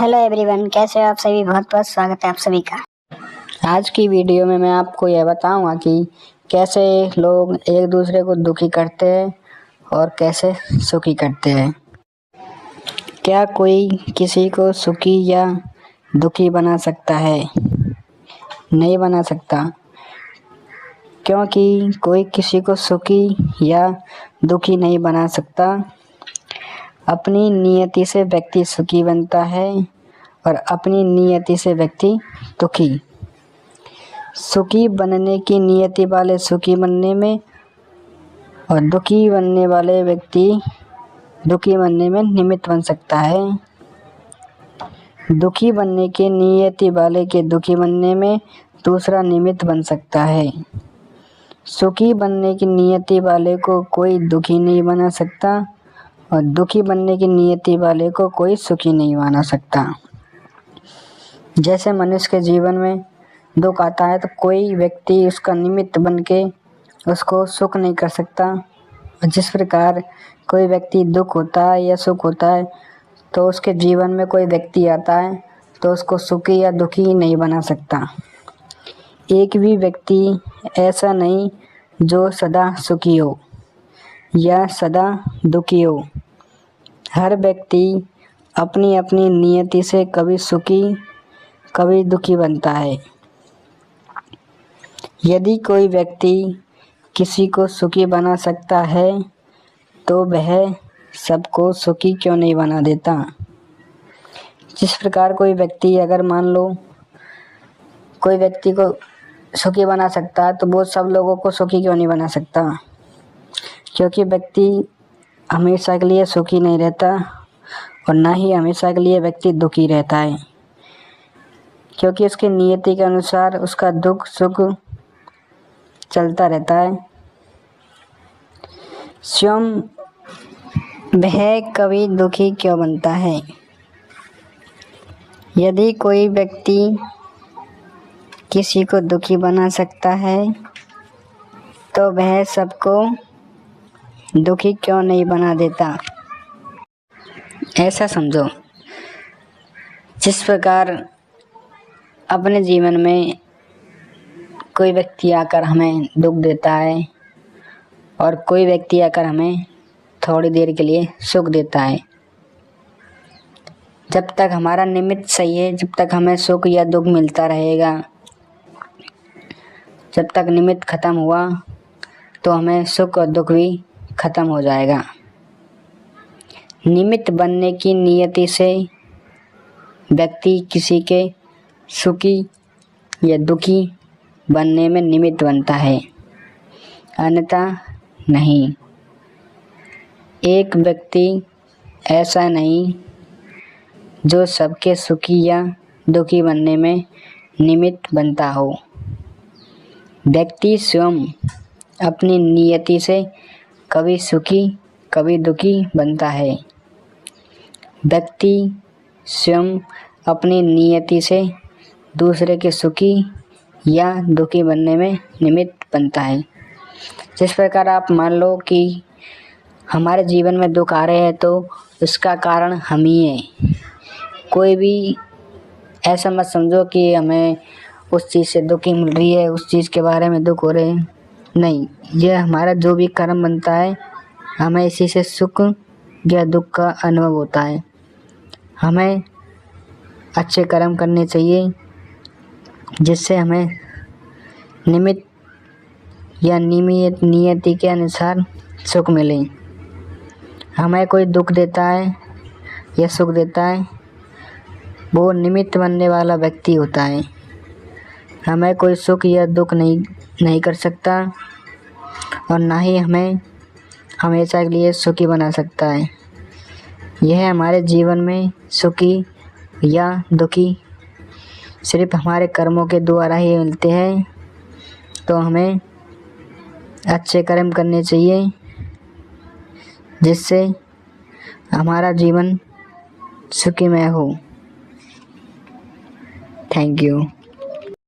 Hello everyone, कैसे हो आप सभी। बहुत बहुत स्वागत है आप सभी का। आज की वीडियो में मैं आपको यह बताऊंगा कि कैसे लोग एक दूसरे को दुखी करते हैं और कैसे सुखी करते हैं। क्या कोई किसी को सुखी या दुखी बना सकता है? नहीं बना सकता, क्योंकि कोई किसी को सुखी या दुखी नहीं बना सकता। अपनी नियति से व्यक्ति सुखी बनता है और अपनी नियति से व्यक्ति दुखी। सुखी बनने की नियति वाले सुखी बनने में और दुखी बनने वाले व्यक्ति दुखी बनने में निमित्त बन सकता है। दुखी बनने की नियति वाले के दुखी बनने में दूसरा निमित्त बन सकता है। सुखी बनने की नियति वाले को कोई दुखी नहीं बना सकता और दुखी बनने की नियति वाले को कोई सुखी नहीं बना सकता। जैसे मनुष्य के जीवन में दुख आता है तो कोई व्यक्ति उसका निमित्त बन के उसको सुख नहीं कर सकता। जिस प्रकार कोई व्यक्ति दुख होता है या सुख होता है तो उसके जीवन में कोई व्यक्ति आता है तो उसको सुखी या दुखी नहीं बना सकता। एक भी व्यक्ति ऐसा नहीं जो सदा सुखी हो या सदा दुखी हो। हर व्यक्ति अपनी अपनी नियति से कभी सुखी कभी दुखी बनता है। यदि कोई व्यक्ति किसी को सुखी बना सकता है तो वह सबको सुखी क्यों नहीं बना देता। जिस प्रकार कोई व्यक्ति अगर मान लो कोई व्यक्ति को सुखी बना सकता है तो वो सब लोगों को सुखी क्यों नहीं बना सकता, क्योंकि व्यक्ति हमेशा के लिए सुखी नहीं रहता और ना ही हमेशा के लिए व्यक्ति दुखी रहता है, क्योंकि उसकी नियति के अनुसार उसका दुख सुख चलता रहता है। स्वयं वह कभी दुखी क्यों बनता है। यदि कोई व्यक्ति किसी को दुखी बना सकता है तो वह सबको दुखी क्यों नहीं बना देता। ऐसा समझो, जिस प्रकार अपने जीवन में कोई व्यक्ति आकर हमें दुख देता है और कोई व्यक्ति आकर हमें थोड़ी देर के लिए सुख देता है। जब तक हमारा निमित्त सही है, जब तक हमें सुख या दुख मिलता रहेगा, जब तक निमित्त खत्म हुआ तो हमें सुख और दुख भी खत्म हो जाएगा। निमित्त बनने की नियति से व्यक्ति किसी के सुखी या दुखी बनने में निमित्त बनता है, अन्यथा नहीं। एक व्यक्ति ऐसा नहीं जो सबके सुखी या दुखी बनने में निमित्त बनता हो। व्यक्ति स्वयं अपनी नियति से कभी सुखी कभी दुखी बनता है। व्यक्ति स्वयं अपनी नियति से दूसरे के सुखी या दुखी बनने में निमित्त बनता है। जिस प्रकार आप मान लो कि हमारे जीवन में दुख आ रहे हैं तो उसका कारण हम ही हैं। कोई भी ऐसा मत समझो कि हमें उस चीज़ से दुखी मिल रही है, उस चीज़ के बारे में दुख हो रहे हैं। नहीं, यह हमारा जो भी कर्म बनता है हमें इसी से सुख या दुख का अनुभव होता है। हमें अच्छे कर्म करने चाहिए जिससे हमें निमित्त या नियति के अनुसार सुख मिले। हमें कोई दुख देता है या सुख देता है, वो निमित्त बनने वाला व्यक्ति होता है। हमें कोई सुख या दुख नहीं कर सकता और ना ही हमें हमेशा के लिए सुखी बना सकता है। यह हमारे जीवन में सुखी या दुखी सिर्फ हमारे कर्मों के द्वारा ही मिलते हैं। तो हमें अच्छे कर्म करने चाहिए जिससे हमारा जीवन सुखीमय हो। Thank you.